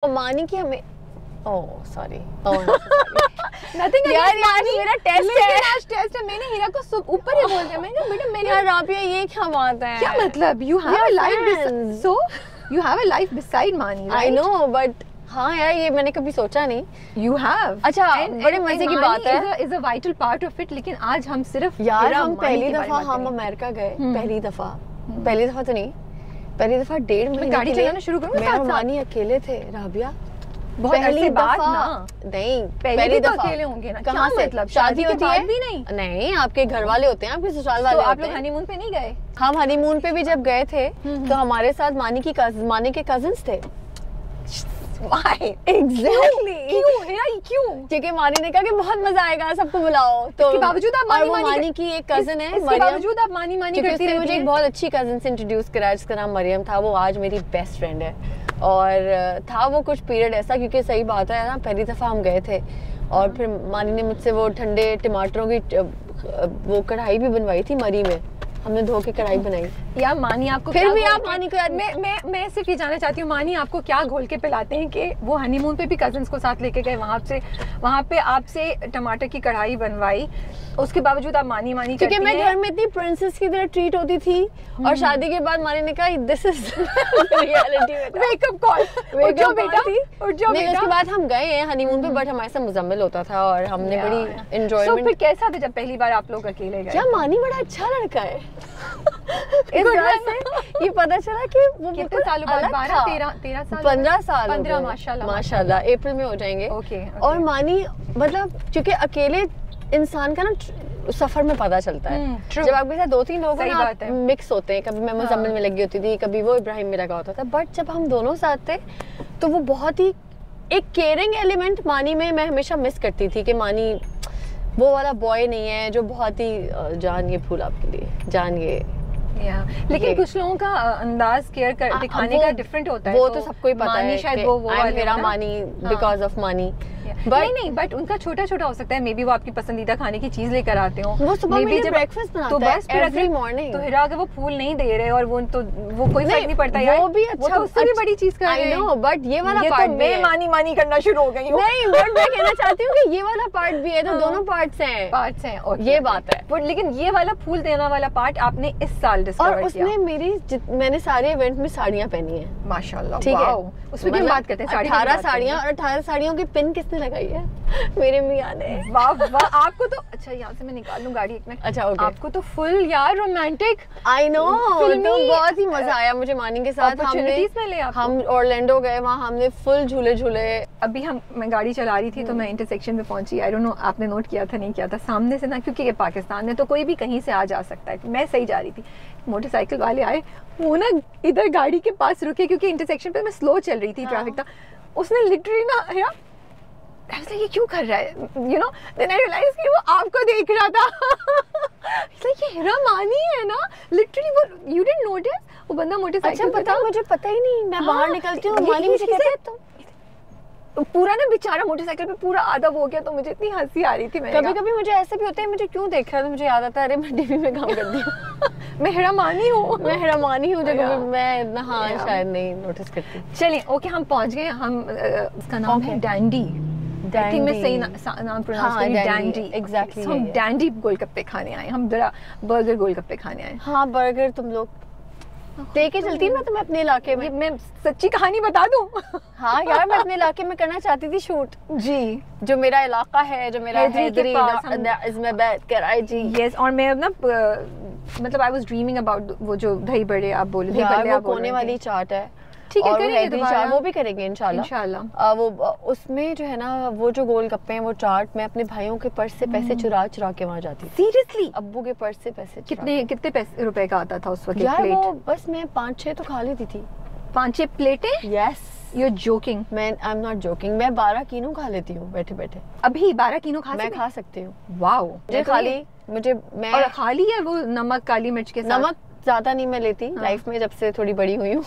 मानी की हमें सॉरी नथिंग यार मेरा टेस्ट है। आज टेस्ट है। मैंने हीरा को ऊपर ही बोल दिया। मैंने बेटा मेरे यार राबिया ये क्या बात है? क्या मतलब? You have a life, so you have a life beside मानी, राइट? आई नो बट हाँ यार ये मैंने कभी सोचा नहीं। You have. अच्छा बड़े मजे की बात है। Is a vital part of it. लेकिन आज हम सिर्फ यार हम पहली दफा हम अमेरिका गए। पहली दफा तो नहीं, पहली दफा 1.5 महीने गाड़ी चलाना शुरू करूं। मैं और मानी अकेले थे राबिया। बहुत पहली बात ना नहीं, पहली दफा अकेले होंगे ना। कहाँ से मतलब शादी होती है भी नहीं? नहीं, आपके घर वाले होते हैं, आपके ससुराल वाले होते हैं। आप लोग हनीमून पे नहीं गए? हम हनीमून पे भी जब गए थे तो हमारे साथ मानी के कजिन्स थे। Exactly. क्यों? क्योंकि मानी ने कहा कि बहुत मजा आएगा, सबको बुलाओ। तो इसके बावजूद आप मानी की एक कजिन है, इसके बावजूद आप मानी करती रहती हैं। मुझे एक बहुत अच्छी कजिन से इंट्रोड्यूस कराया जिसका नाम मरियम था। वो आज मेरी बेस्ट फ्रेंड है। और था वो कुछ पीरियड ऐसा, क्योंकि सही बात है ना, पहली दफा हम गए थे और फिर मानी ने मुझसे वो ठंडे टमाटरों की वो कढ़ाई भी बनवाई थी मरी में। हमने धो के कढ़ाई बनाई। यार मानी आपको फिर भी आप मानी को यार मैं सिर्फ ये जानना चाहती हूँ, मानी आपको क्या घोल के पिलाते हैं कि वो हनीमून पे भी कजिन्स को साथ लेके गए, वहाँ पे आपसे टमाटर की कढ़ाई बनवाई, उसके बावजूद आप मानी क्योंकि मैं घर में इतनी प्रिंसेस की तरह ट्रीट होती थी। और शादी के बाद मानी ने कहा this is reality. Wake up call, उठ जाओ बेटा, उठ जाओ बेटा। उसके बाद हम गए हैं हनीमून पे, बट हमारे साथ मुजम्मिल होता था और हमने बड़ी एंजॉयमेंट। फिर कैसा था जब पहली बार आप लोग अकेले गए? क्या मानी बड़ा अच्छा लड़का है। इस बात से ये पता चला कि वो कितने सालों बाद 12-13 साल 15 साल 15 माशाल्लाह अप्रैल में हो जाएंगे। और मानी मतलब क्योंकि अकेले इंसान का ना सफर में पता चलता है। जब आपके साथ 2-3 लोग मिक्स होते हैं, कभी मैं मुजम्मिल में लगी होती थी, कभी वो इब्राहिम में लगा होता था, बट जब हम दोनों साथ थे तो वो बहुत ही एक केयरिंग एलिमेंट मानी में मैं हमेशा मिस करती थी कि मानी वो वाला बॉय नहीं है जो बहुत ही जान ये फूल आपके लिए जान ये। लेकिन कुछ लोगों का अंदाज केयर कर दिखाने का डिफरेंट होता है। वो तो सबको ही पता है शायद वो मेरा मानी बिकॉज ऑफ मानी। नहीं बट उनका छोटा छोटा हो सकता है। मे बी वो आपकी पसंदीदा खाने की चीज लेकर आते हो। वो सुबह में ब्रेकफास्ट बनाता है एवरी मॉर्निंग। तो हिरा अगर वो फूल नहीं दे रहे और वो कोई फर्क नहीं पड़ता यार। वो भी अच्छा, वो उससे भी बड़ी चीज कर रहे हैं। आई नो बट ये वाला पार्ट मैं मानी करना शुरू हो गई हूं। नहीं बट मैं कहना चाहती हूं कि ये वाला पार्ट भी है, तो दोनों पार्ट्स हैं। ये बात है। बट लेकिन ये वाला फूल देना वाला पार्ट आपने इस साल डिस्कवर किया। और उसने मैंने सारे इवेंट में साड़ियां पहनी है माशाल्लाह। ठीक है, उसमें भी बात करते हैं। 18 साड़ियां और 18 साड़ियों की पिन किसने लगाई है? मेरे मियां ने। वाह वाह। आपको तो अच्छा यहाँ से मैं निकाल लूं गाड़ी एक मिनट। अच्छा ओके। आपको तो फुल यार रोमांटिक। आई नो, तो बहुत ही मजा आया मुझे मानी के साथ। हम ऑरलैंडो गए, वहाँ हमने फुल झूले। अभी मैं गाड़ी चला रही थी तो मैं इंटरसेक्शन में पहुंची। आई डोंट नो आपने नोट किया था नहीं किया था, सामने से ना, क्योंकि ये पाकिस्तान है तो कोई भी कहीं से आ जा सकता है। मैं सही जा रही थी, मोटरसाइकिल वाले आए, वो ना इधर गाड़ी के पास रुके क्योंकि इंटरसेक्शन पे मैं स्लो चल रही थी, ट्रैफिक था। उसने लिटरली ना ये क्यों कर रहा है, you know, then I realize कि वो आपको देख रहा था। ये हिरा मानी है ना, लिटरली वो, यू डिडंट नोटिस? वो बंदा मोटरसाइकिल। अच्छा पता, मुझे पता ही नहीं। मैं बाहर निकलती हूँ, मानी मुझे कहते हैं तो पूरा ना बेचारा मोटरसाइकिल पे पूरा आधा हो गया, तो मुझे इतनी हंसी आ रही थी। कभी मुझे ऐसे भी होते हैं, मुझे क्यों देख रहा है तो मुझे याद आता है अरे मैं टीवी में काम करती हूँ। मैं हिरा मानी हूँ जो मैं इतना शायद नहीं नोटिस करती। चलिए ओके, हम पहुँच गए। हम उसका नाम है डैंडी। आई थिंक मैं सही नाम प्रोनाउंस कर रही हूं, डैंडी। एग्जैक्टली। हम डैंडी गोलगप्पे खाने आए, हम जरा बर्गर गोलगप्पे खाने आए। हाँ बर्गर तुम लोग लेके चलती मैं तुम्हें अपने इलाके में। मैं सच्ची कहानी बता दूं? हाँ यार, मैं अपने इलाके में करना चाहती थी शूट जी, जो मेरा इलाका है, जो मेरा हैदरी इस्लामाबाद कराई जी। यस, और मैं ना मतलब आई वाज ड्रीमिंग अबाउट वो जो दही बड़े आप बोले, दही बड़े आप कोने वाली चाट है। ठीक है, करेंगे वो भी करेंगे इंशाल्लाह। वो उसमें जो है ना, वो जो गोलगप्पे हैं, वो चाट मैं अपने भाइयों के पर्स से पैसे चुरा के वहाँ जाती थी। सीरियसली? अब्बू के पर्स से पैसे कितने पैसे रुपए का आता था उस वक्त? यार वो बस मैं 5-6 तो खा लेती थी। 5-6 प्लेटें? यस। You are joking? मैं आई एम नॉट जोकिंग। मैं 12 कीनो खा लेती हूँ बैठे। अभी 12 कीनो मैं खा सकती हूँ। वाओ। मैं खाली है वो नमक काली मिर्च के साथ। ज्यादा नहीं मैं लेती लाइफ में, जब से थोड़ी बड़ी हुई हूँ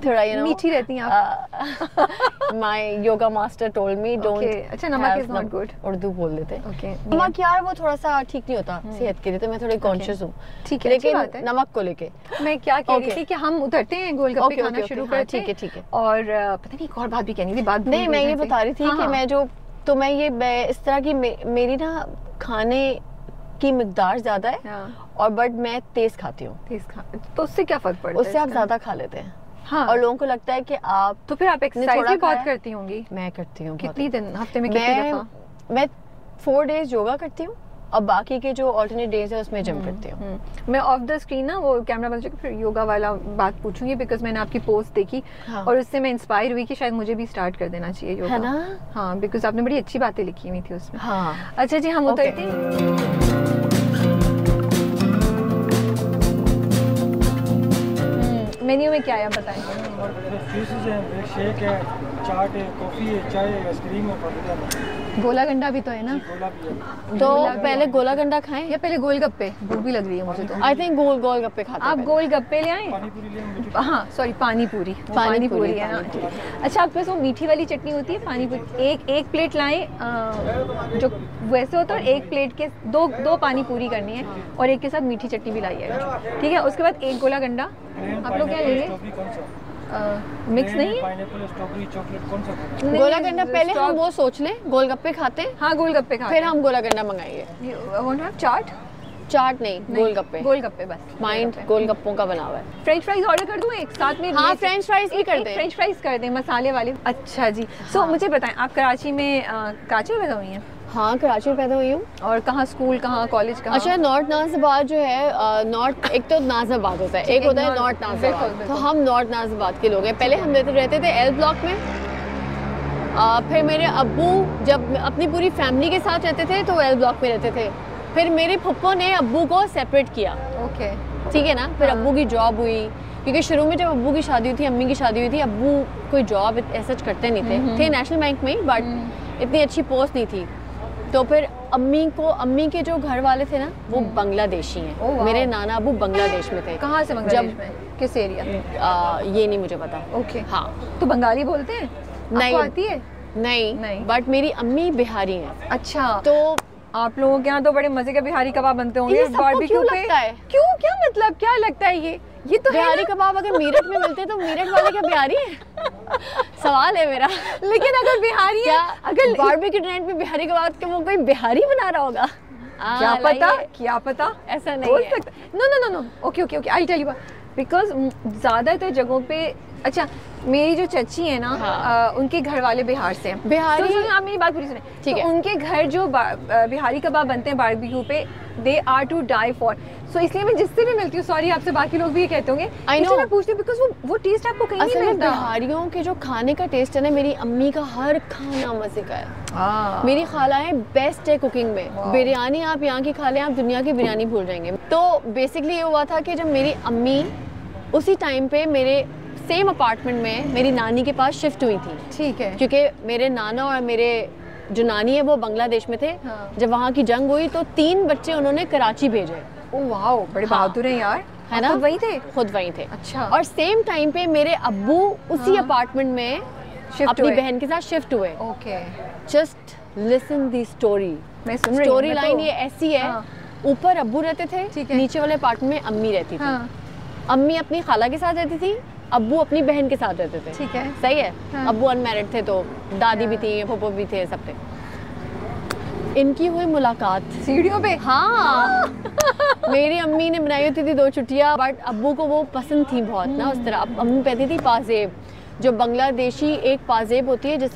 थोड़ा मीठी रहती हैं आप। My yoga master told me don't. अच्छा, नमक इज नॉट गुड, उर्दू बोल देते हैं। नमक यार वो थोड़ा सा ठीक नहीं होता सेहत के लिए, तो मैं थोड़ी कॉन्शियस हूँ। ठीक है, लेकिन नमक को लेके मैं क्या कह रही थी कि हम उतरते हैं, गोलगप्पे खाना शुरू करते हैं। ठीक है। और पता नहीं एक और बात भी कहनी थी, बात नहीं मैं ये बता रही थी कि मैं जो मैं इस तरह की मेरी ना खाने की मिकदार ज्यादा है और बट मैं तेज खाती हूँ। तो उससे क्या फर्क पड़ता है? उससे आप ज्यादा खा लेते हैं। हाँ। और लोगों को लगता है कि आप तो फिर आप एक्सरसाइज भी बहुत करती होंगी। मैं करती हूँ। कितनी दिन हफ्ते में कितनी दफा? मैं 4 डेज योगा करती हूँ और बाकी के जो ऑल्टरनेट डेज है उसमें जिम करती हूँ। मैं ऑफ द स्क्रीन ना वो कैमरा बंद करके फिर योगा वाला बात पूछूंगी, बिकॉज मैंने आपकी पोस्ट देखी और उससे मैं इंस्पायर हुई कि शायद मुझे भी स्टार्ट कर देना चाहिए योगा, है ना? हाँ, बिकॉज आपने बड़ी अच्छी बातें लिखी हुई थी उसमें। हाँ। अच्छा जी, हम उतरते हैं। मेन्यू में क्या है बताएंगे? जूसेस हैं, शेक है, चाट है, कॉफी है, चाय है, आइसक्रीम है, गोला गंडा भी तो है ना? तो पहले गोला गंडा खाएं या पहले गोलगप्पे? भूख भी लग रही है मुझे तो। आई थिंक गोलगप्पे खाते हैं। आप गोलगप्पे ले आए? हाँ सॉरी, पानी पूरी है ना। अच्छा, आपके पास वो मीठी वाली चटनी होती है पानी पूरी, एक प्लेट लाएं जो वैसे होता है, और एक प्लेट के दो पानी पूरी करनी है और एक के साथ मीठी चटनी भी लाइएगा, ठीक है? उसके बाद एक गोला गंडा। आप लोग क्या लेंगे? मिक्स नहीं है? गोला गंडा पहले हम वो सोच लें, गोलगप्पे खाते हैं। हाँ, गोलगप्पे खाते फिर हम गोला गंडा मंगाएंगे। चाट नहीं, गोलगप्पे बस। माइंड गोलगप्पों का बना हुआ है। फ्रेंच फ्राइज ऑर्डर कर दूं एक साथ में? हाँ, फ्रेंच फ्राइज भी कर दें। फ्रेंच फ्राइज कर दें मसाले वाले। अच्छा जी। सो मुझे बताएं, आप कराची में कराची में पैदा हुई हैं? हाँ, कराची में पैदा हुई हूँ। और कहाँ स्कूल, कहाँ कॉलेज, कहाँ? अच्छा, नॉर्थ नाजिबाद जो है, नॉर्थ एक तो नाजिबाद होता है, एक होता है नॉर्थ नाजिबाद। तो हम नॉर्थ नाजिबाद के लोग हैं। पहले हम रहते थे एल ब्लॉक में। फिर मेरे अब्बू जब अपनी पूरी फैमिली के साथ रहते थे तो एल ब्लॉक में रहते थे। फिर मेरे फुप्पो ने अब्बू को सेपरेट किया। ओके, ठीक है ना? फिर अब्बू की जॉब हुई, क्योंकि शुरू में जब अब्बू की शादी हुई थी, अम्मी की शादी हुई थी, अब्बू कोई जॉब ऐसा कुछ करते नहीं थे नेशनल बैंक में, बट इतनी अच्छी पोस्ट नहीं थी। तो फिर अम्मी के जो घर वाले थे ना, वो बांग्लादेशी हैं। मेरे नाना अब्बू बांग्लादेश में थे। कहाँ से बांग्लादेश में? किस एरिया? ये नहीं मुझे पता। ओके। हाँ, तो बंगाली बोलते हैं? नहीं आती है? नहीं, बट मेरी अम्मी बिहारी हैं। अच्छा, तो आप लोगों के यहाँ तो बड़े मजे के बिहारी कबाब बनते होंगे बारबेक्यू पे। लगता है क्यों? क्या मतलब, क्या लगता है ये तो बिहारी कबाब अगर मीरठ में मिलते तो मीरठ वाले क्या बिहारी है? सवाल है मेरा। लेकिन अगर बिहारी है, अगर बारबेक्यू रेस्टोरेंट में बिहारी कबाब के वो कोई बिहारी बना रहा होगा, क्या पता ऐसा नहीं है। No, okay, I tell you, because ज्यादातर जगहों पे, अच्छा मेरी जो चची है ना, उनके घर वाले बिहार से हैं। बिहारी, तो आप मेरी बात पूरी सुने, ठीक है? उनके घर जो बिहारी कबाब बनते हैं बारबेक्यू पे, they are to die for. So इसलिए मैं जिससे भी मिलती हूँ, सॉरी आपसे बाकी लोग भी ये कहते होंगे, मैं पूछती हूँ बिकॉज वो टेस्ट आपको कहीं नहीं मिलता। बिहारियों के जो खाने का टेस्ट है ना, मेरी अम्मी का हर खाना मजे का है। मेरी खालाएं बेस्ट है कुकिंग में। बिरयानी आप यहाँ की खा लें, आप दुनिया की बिरयानी भूल जाएंगे। तो बेसिकली ये हुआ था कि जब मेरी अम्मी उसी टाइम पे मेरे सेम अपार्टमेंट में मेरी नानी के पास शिफ्ट हुई थी, ठीक है? क्योंकि मेरे नाना और मेरे जो नानी है वो बांग्लादेश में थे। जब वहाँ की जंग हुई तो 3 बच्चे उन्होंने कराची भेजे। ओह वाओ, बड़े बहादुर हैं यार, है ना? खुद वहीं थे। अच्छा। और सेम टाइम पे मेरे अब्बू उसी अपार्टमेंट में अपनी बहन के साथ शिफ्ट हुए। ओके, जस्ट लिसन दी स्टोरी। मैं सुन रही हूं। स्टोरी लाइन ये ऐसी है, ऊपर अब्बू रहते थे, नीचे वाले अपार्टमेंट में अम्मी रहती थी। अम्मी अपनी खाला के साथ रहती थी, अब्बू अपनी बहन के साथ रहते थे। ठीक है, सही है। अब्बू अनमैरिड थे, तो दादी भी थी, फूफो भी थे, सब थे। इनकी हुई मुलाकात सीढ़ियों पे। हाँ। मेरी अम्मी ने बनाई होती थी 2 चुटिया, बट अब्बू को वो पसंद थी बहुत ना उस तरह। अम्मी पहनती थी पाजेब, जो बांग्लादेशी एक पाजेब होती है जिस